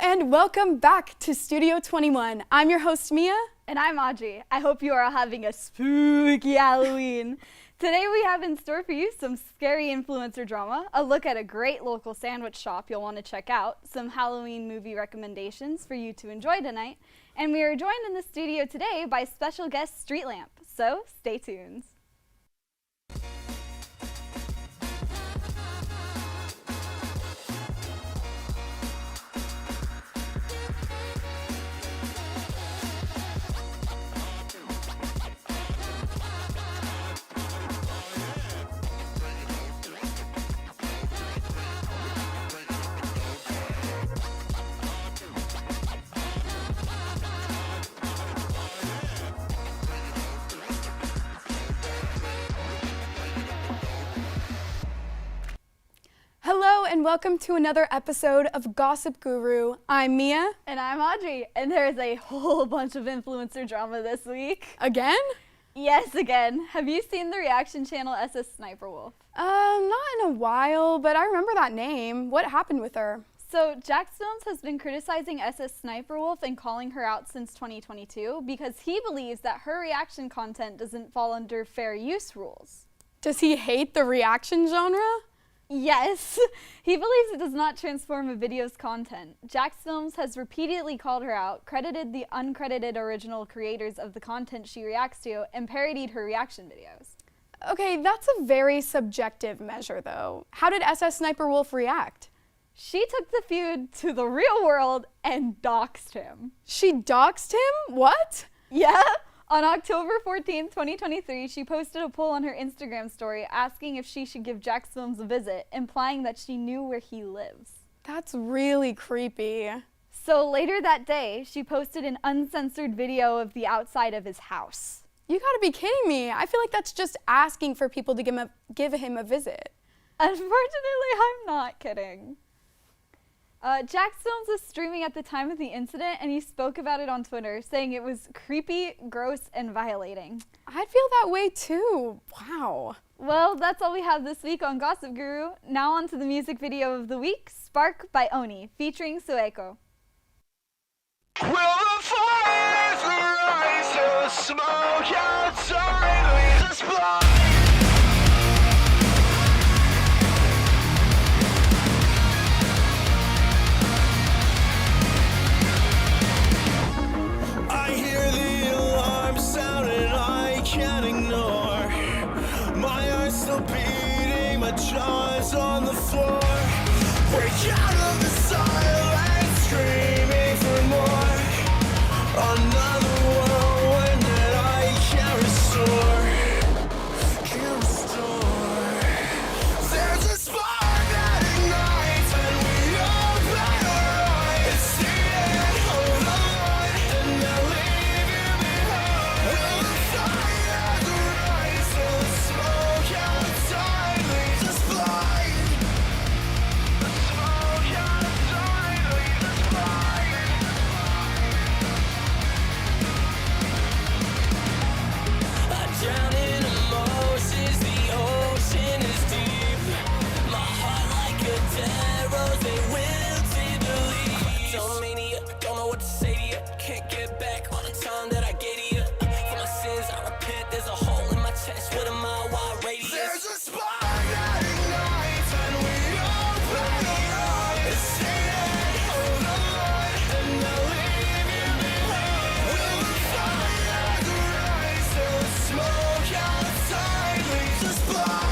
and welcome back to Studio 21. I'm your host, Mia. And I'm Audrey. I hope you are having a spooky Halloween. Today we have in store for you some scary influencer drama, a look at a great local sandwich shop you'll want to check out, some Halloween movie recommendations for you to enjoy tonight, and we are joined in the studio today by special guest Street Lamp, so stay tuned. Hello and welcome to another episode of Gossip Guru. I'm Mia. And I'm Audrey, and there's a whole bunch of influencer drama this week. Again? Yes, again. Have you seen the reaction channel SS Sniper Wolf? Not in a while, but I remember that name. What happened with her? So, Jax Films has been criticizing SS Sniper Wolf and calling her out since 2022 because he believes that her reaction content doesn't fall under fair use rules. Does he hate the reaction genre? Yes, he believes it does not transform a video's content. Jax Films has repeatedly called her out, credited the uncredited original creators of the content she reacts to, and parodied her reaction videos. Okay, that's a very subjective measure though. How did SS Sniper Wolf react? She took the feud to the real world and doxed him. She doxed him? What? Yeah. On October 14, 2023, she posted a poll on her Instagram story asking if she should give Jax Films a visit, implying that she knew where he lives. That's really creepy. So later that day, she posted an uncensored video of the outside of his house. You gotta be kidding me. I feel like that's just asking for people to give him a visit. Unfortunately, I'm not kidding. Jax Films was streaming at the time of the incident, and he spoke about it on Twitter, saying it was creepy, gross, and violating. I'd feel that way too. Wow. Well, that's all we have this week on Gossip Guru. Now on to the music video of the week, Spark by Oni, featuring Sueko. Will the fires rise to smoke outside leaves us blind? I hear the alarm sound and I can't ignore. My heart's still beating, my jaw's on the floor. Break out of the silence, screaming for more. Another whirlwind that I can't restore. Can't restore. There's a spark that ignites and we all better run. It's the end of the line and they'll leave you behind. Will the fires rise till the smoke outside leaves us blind? The smoke outside leaves us blind. I drown in emotions, the ocean is deep. My heart like a dead rose, they wilted to leaves. Don't mania, don't know what to say to you. Can't get back all the time that I gave to you. For my sins I repent, there's a hole in my chest with a mile wide radius. There's a spark that ignites and we all better run. It's the end of the line and they'll leave you behind. Will the fires rise till the smoke outside leaves us blind?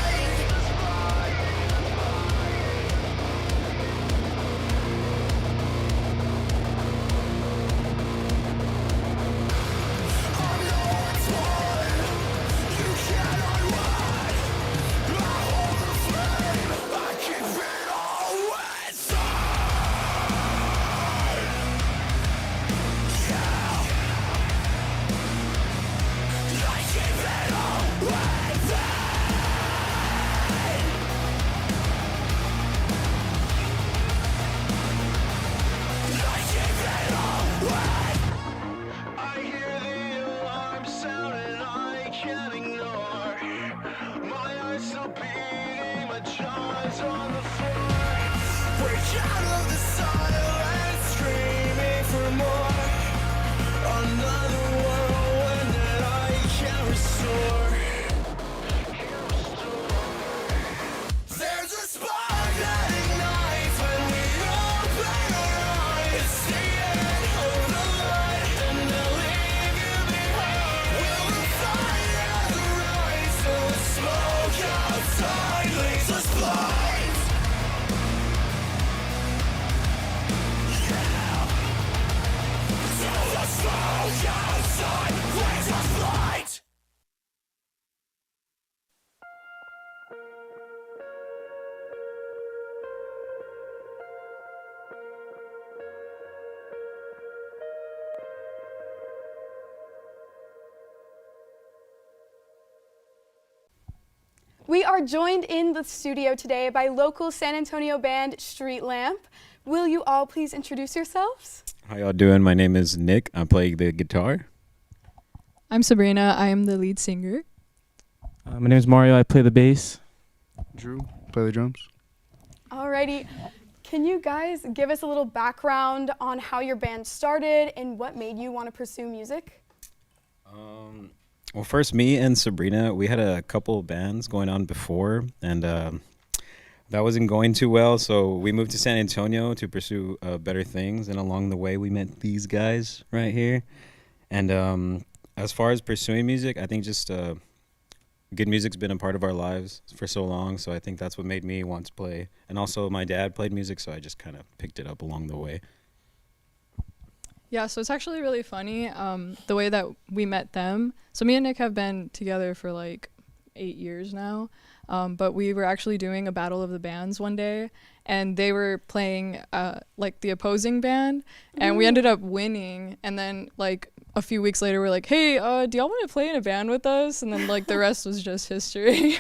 I know it's hard, you cannot run. I hold the flame, I keep it all inside. Yeah. I keep it all inside. I keep it all inside. I hear the alarm sound and I can't ignore. My heart's still beating, my jaw's on the floor. Break out of the silence, scream. more. Another whirlwind that I can't restore. There's a spark that ignites when we open our eyes. It's the end of the light, and they'll leave you behind. Will the fire ever rise till the smoke outside leaves us blind? Till the smoke outside leaves us blind. We are joined in the studio today by local San Antonio band Street Lamp. Will you all please introduce yourselves? How y'all doing? My name is Nick. I play the guitar. I'm Sabrina. I am the lead singer. My name is Mario. I play the bass. Drew, play the drums. Alrighty, can you guys give us a little background on how your band started and what made you want to pursue music? Well, first, me and Sabrina, we had a couple of bands going on before, and that wasn't going too well, so we moved to San Antonio to pursue better things, and along the way, we met these guys right here. And as far as pursuing music, I think just good music's been a part of our lives for so long, so I think that's what made me want to play. And also, my dad played music, so I just kind of picked it up along the way. Yeah, so it's actually really funny the way that we met them. So me and Nick have been together for like 8 years now, but we were actually doing a battle of the bands one day, and they were playing like the opposing band, and we ended up winning. And then like a few weeks later, we're like, hey, do y'all want to play in a band with us? And then like the rest was just history.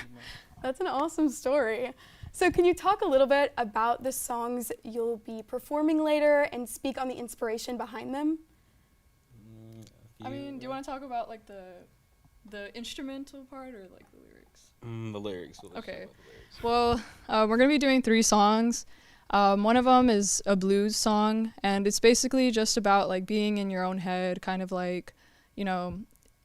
That's an awesome story. So can you talk a little bit about the songs you'll be performing later and speak on the inspiration behind them? I mean, do you want to talk about like the instrumental part or like the lyrics? The lyrics. Okay. Well, we're going to be doing 3 songs. One of them is a blues song, and it's basically just about like being in your own head, kind of like, you know,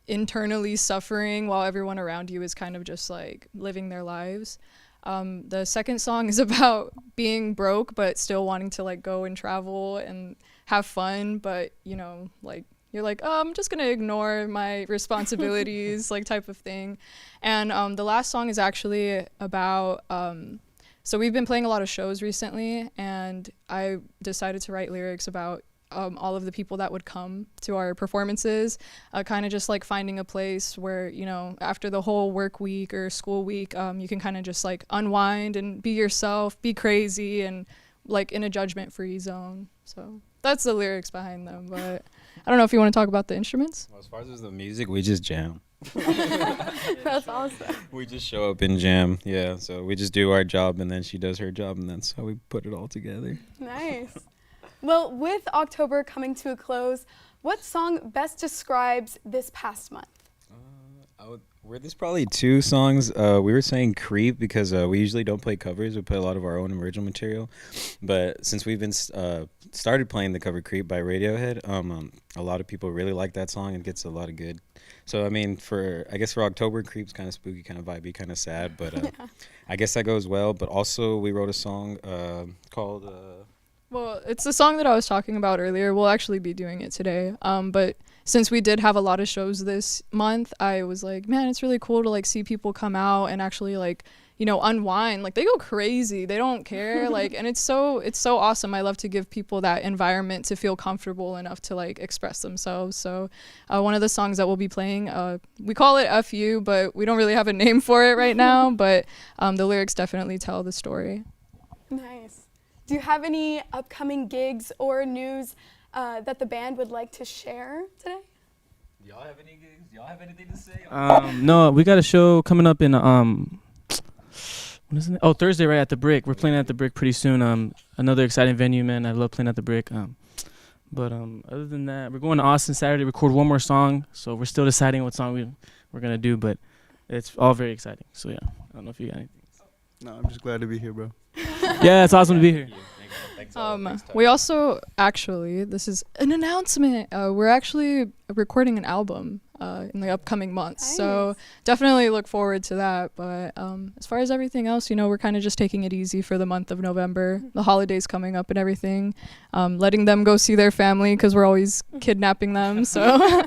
internally suffering while everyone around you is kind of just like living their lives. The second song is about being broke but still wanting to like go and travel and have fun, but you know, like you're like, oh, I'm just gonna ignore my responsibilities, like type of thing. And the last song is actually about so we've been playing a lot of shows recently, and I decided to write lyrics about all of the people that would come to our performances, kind of just like finding a place where, you know, after the whole work week or school week, you can kind of just like unwind and be yourself, be crazy, and like in a judgment-free zone. So that's the lyrics behind them, but I don't know if you want to talk about the instruments. Well, as far as the music, we just jam. That's awesome. We just show up and jam, yeah. So we just do our job, and then she does her job, and that's how we put it all together. Nice. Well, with October coming to a close, what song best describes this past month? There's probably 2 songs. We were saying Creep because we usually don't play covers. We play a lot of our own original material. But since we've been started playing the cover Creep by Radiohead, a lot of people really like that song and gets a lot of good. So, I mean, I guess for October, Creep's kind of spooky, kind of vibey, kind of sad. But I guess that goes well. But also we wrote a song called... Well, it's the song that I was talking about earlier. We'll actually be doing it today. But since we did have a lot of shows this month, I was like, man, it's really cool to like see people come out and actually like, you know, unwind. Like they go crazy. They don't care. Like, and it's so awesome. I love to give people that environment to feel comfortable enough to like express themselves. So one of the songs that we'll be playing, we call it FU, but we don't really have a name for it right now. But the lyrics definitely tell the story. Nice. Do you have any upcoming gigs or news that the band would like to share today? Do y'all have any gigs? Do y'all have anything to say? No, we got a show coming up in when is it? Oh, Thursday, right at the Brick. We're playing at the Brick pretty soon. Another exciting venue, man. I love playing at the Brick. But other than that, we're going to Austin Saturday, record one more song. So we're still deciding what song we're gonna do, but it's all very exciting. So yeah, I don't know if you got anything. No, I'm just glad to be here, bro. Yeah, it's awesome to be here. Thank We also actually, this is an announcement. We're actually recording an album in the upcoming months, so Nice. definitely look forward to that. But as far as everything else, we're kind of just taking it easy for the month of November, the holidays coming up and everything, letting them go see their family because we're always kidnapping them. So.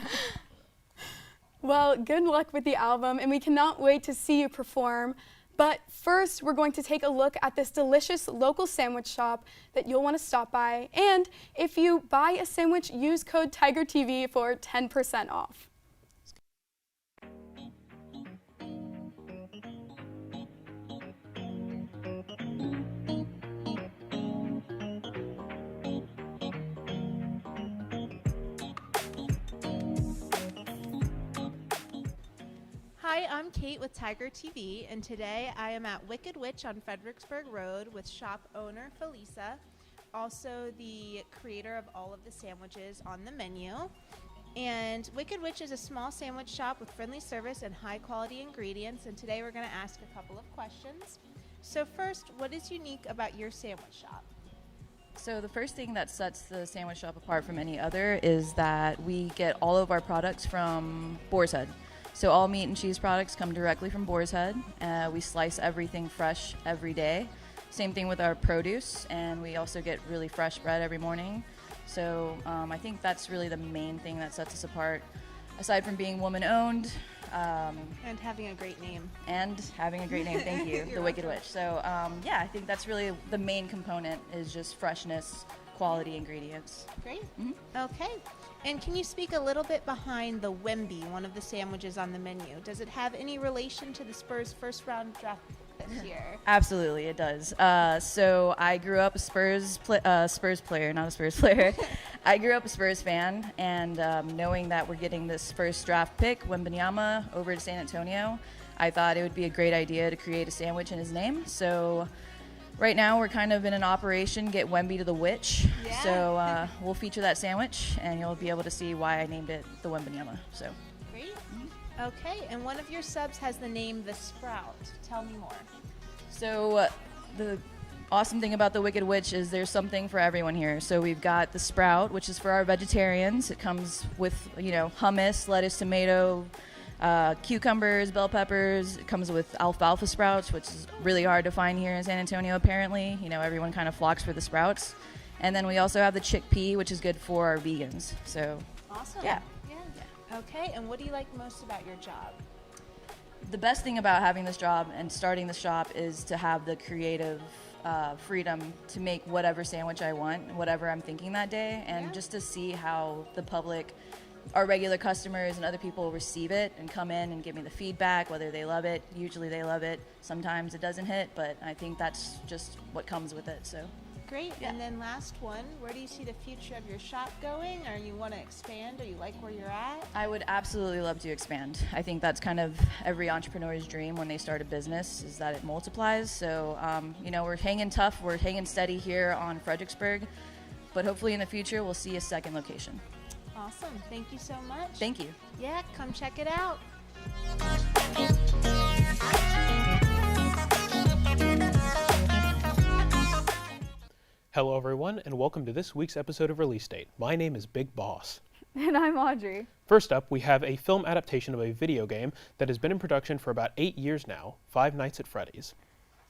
Well, good luck with the album, and we cannot wait to see you perform. But first, we're going to take a look at this delicious local sandwich shop that you'll want to stop by. And if you buy a sandwich, use code TigerTV for 10% off. Hi, I'm Kate with Tiger TV, and today I am at Wicked Witch on Fredericksburg Road with shop owner Felisa, also the creator of all of the sandwiches on the menu. And Wicked Witch is a small sandwich shop with friendly service and high quality ingredients, and today we're going to ask a couple of questions. So first, what is unique about your sandwich shop? So the first thing that sets the sandwich shop apart from any other is that we get all of our products from Boar's Head. So all meat and cheese products come directly from Boar's Head. We slice everything fresh every day. Same thing with our produce, and we also get really fresh bread every morning. So I think that's really the main thing that sets us apart, aside from being woman-owned. And having a great name. Thank you, the Wicked Witch. So yeah, I think that's really the main component is just freshness, quality ingredients. Great. Okay. And can you speak a little bit behind the Wemby, one of the sandwiches on the menu? Does it have any relation to the Spurs' first round draft this year? Absolutely, it does. So I grew up a Spurs player, not a Spurs player. I grew up a Spurs fan, and knowing that we're getting this first draft pick, Wembanyama, over to San Antonio, I thought it would be a great idea to create a sandwich in his name. So right now we're kind of in an operation, Get Wemby to the Witch. Yeah. So we'll feature that sandwich, and you'll be able to see why I named it the Wembanyama. So. Great. Okay, and one of your subs has the name The Sprout. Tell me more. So the awesome thing about the Wicked Witch is there's something for everyone here. So we've got the Sprout, which is for our vegetarians. It comes with, hummus, lettuce, tomato, cucumbers, bell peppers. It comes with alfalfa sprouts, which is really hard to find here in San Antonio, apparently. Everyone kind of flocks for the sprouts. And then we also have the chickpea, which is good for our vegans. So, Awesome. yeah. Okay, and what do you like most about your job? The best thing about having this job and starting the shop is to have the creative freedom to make whatever sandwich I want, whatever I'm thinking that day, and just to see how the public, our regular customers and other people receive it and come in and give me the feedback, whether they love it. Usually they love it. Sometimes it doesn't hit, but I think that's just what comes with it. So. Great. Yeah. And then last one, where do you see the future of your shop going? Or you want to expand? Or you like where you're at? I would absolutely love to expand. I think that's kind of every entrepreneur's dream when they start a business, is that it multiplies. So, we're hanging tough. We're hanging steady here on Fredericksburg. But hopefully in the future, we'll see a second location. Awesome. Thank you so much. Thank you. Yeah, come check it out. Hello everyone, and welcome to this week's episode of Release Date. My name is Big Boss. And I'm Audrey. First up, we have a film adaptation of a video game that has been in production for about 8 years now, Five Nights at Freddy's.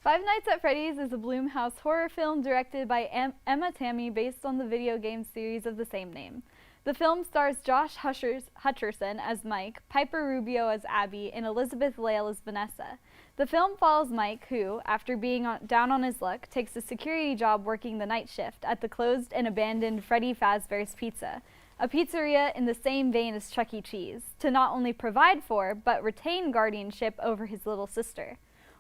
Five Nights at Freddy's is a Blumhouse horror film directed by Emma Tammy based on the video game series of the same name. The film stars Josh Hutcherson as Mike, Piper Rubio as Abby, and Elizabeth Lail as Vanessa. The film follows Mike, who, after being down on his luck, takes a security job working the night shift at the closed and abandoned Freddy Fazbear's Pizza, a pizzeria in the same vein as Chuck E. Cheese, to not only provide for, but retain guardianship over his little sister.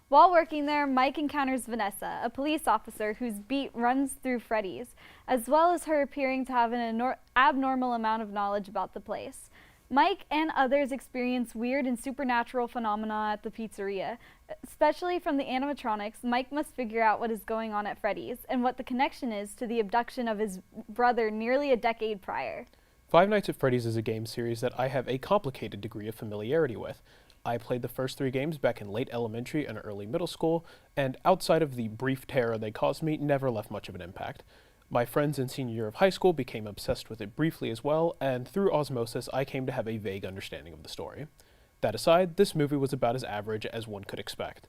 While working there, Mike encounters Vanessa, a police officer whose beat runs through Freddy's, as well as her appearing to have an abnormal amount of knowledge about the place. Mike and others experience weird and supernatural phenomena at the pizzeria. Especially from the animatronics, Mike must figure out what is going on at Freddy's and what the connection is to the abduction of his brother nearly a decade prior. Five Nights at Freddy's is a game series that I have a complicated degree of familiarity with. I played the first 3 games back in late elementary and early middle school, and outside of the brief terror they caused me, never left much of an impact. My friends in senior year of high school became obsessed with it briefly as well, and through osmosis, I came to have a vague understanding of the story. That aside, this movie was about as average as one could expect.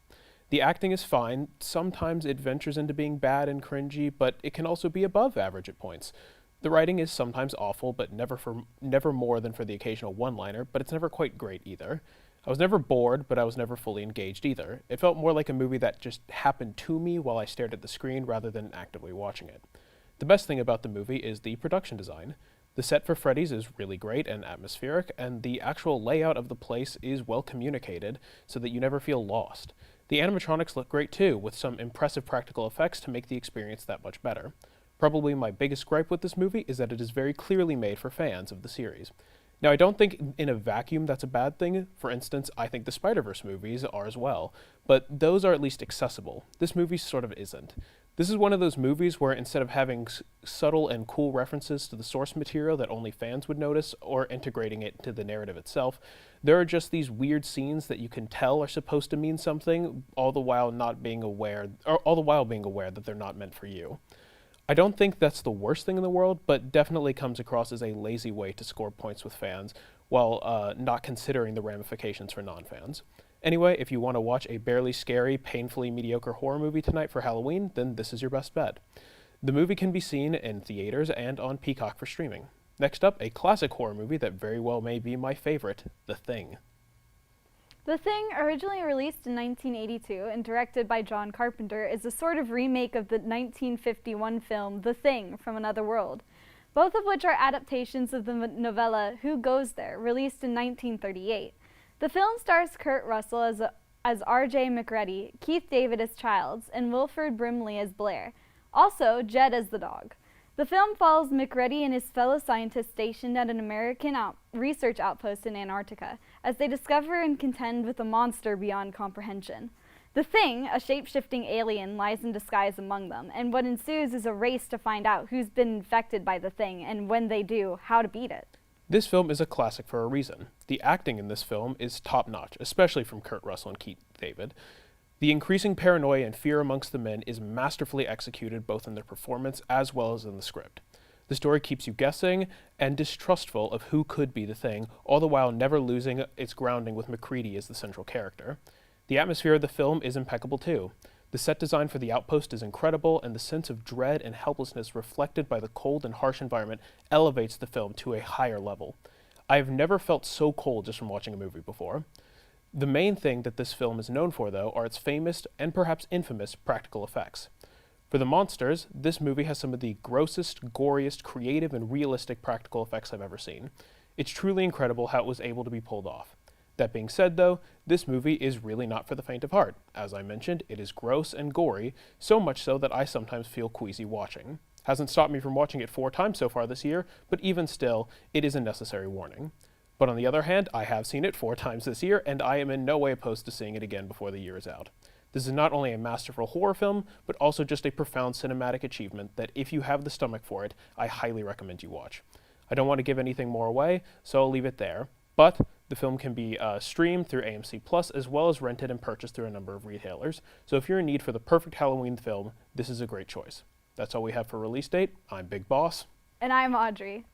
The acting is fine, sometimes it ventures into being bad and cringy, but it can also be above average at points. The writing is sometimes awful, but never more than for the occasional one-liner, but it's never quite great either. I was never bored, but I was never fully engaged either. It felt more like a movie that just happened to me while I stared at the screen rather than actively watching it. The best thing about the movie is the production design. The set for Freddy's is really great and atmospheric, and the actual layout of the place is well communicated so that you never feel lost. The animatronics look great too, with some impressive practical effects to make the experience that much better. Probably my biggest gripe with this movie is that it is very clearly made for fans of the series. Now, I don't think in a vacuum that's a bad thing. For instance, I think the Spider-Verse movies are as well, but those are at least accessible. This movie sort of isn't. This is one of those movies where instead of having subtle and cool references to the source material that only fans would notice, or integrating it into the narrative itself, there are just these weird scenes that you can tell are supposed to mean something, all the while being aware that they're not meant for you. I don't think that's the worst thing in the world, but definitely comes across as a lazy way to score points with fans, while not considering the ramifications for non-fans. Anyway, if you want to watch a barely scary, painfully mediocre horror movie tonight for Halloween, then this is your best bet. The movie can be seen in theaters and on Peacock for streaming. Next up, a classic horror movie that very well may be my favorite, The Thing. The Thing, originally released in 1982 and directed by John Carpenter, is a sort of remake of the 1951 film The Thing from Another World, both of which are adaptations of the novella Who Goes There, released in 1938. The film stars Kurt Russell as R.J. McReady, Keith David as Childs, and Wilford Brimley as Blair. Also, Jed as the dog. The film follows McReady and his fellow scientists stationed at an American research outpost in Antarctica as they discover and contend with a monster beyond comprehension. The Thing, a shape-shifting alien, lies in disguise among them, and what ensues is a race to find out who's been infected by the Thing, and when they do, how to beat it. This film is a classic for a reason. The acting in this film is top-notch, especially from Kurt Russell and Keith David. The increasing paranoia and fear amongst the men is masterfully executed both in their performance as well as in the script. The story keeps you guessing and distrustful of who could be the Thing, all the while never losing its grounding with McCready as the central character. The atmosphere of the film is impeccable too. The set design for the outpost is incredible, and the sense of dread and helplessness reflected by the cold and harsh environment elevates the film to a higher level. I have never felt so cold just from watching a movie before. The main thing that this film is known for, though, are its famous and perhaps infamous practical effects. For the monsters, this movie has some of the grossest, goriest, creative, and realistic practical effects I've ever seen. It's truly incredible how it was able to be pulled off. That being said, though, this movie is really not for the faint of heart. As I mentioned, it is gross and gory, so much so that I sometimes feel queasy watching. Hasn't stopped me from watching it 4 times so far this year, but even still, it is a necessary warning. But on the other hand, I have seen it 4 times this year, and I am in no way opposed to seeing it again before the year is out. This is not only a masterful horror film, but also just a profound cinematic achievement that, if you have the stomach for it, I highly recommend you watch. I don't want to give anything more away, so I'll leave it there. But the film can be streamed through AMC Plus, as well as rented and purchased through a number of retailers. So if you're in need for the perfect Halloween film, this is a great choice. That's all we have for release date. I'm Big Boss. And I'm Audrey.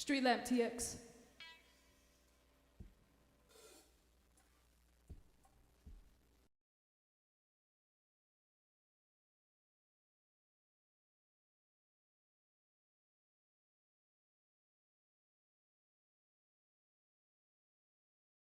Street Lamp TX.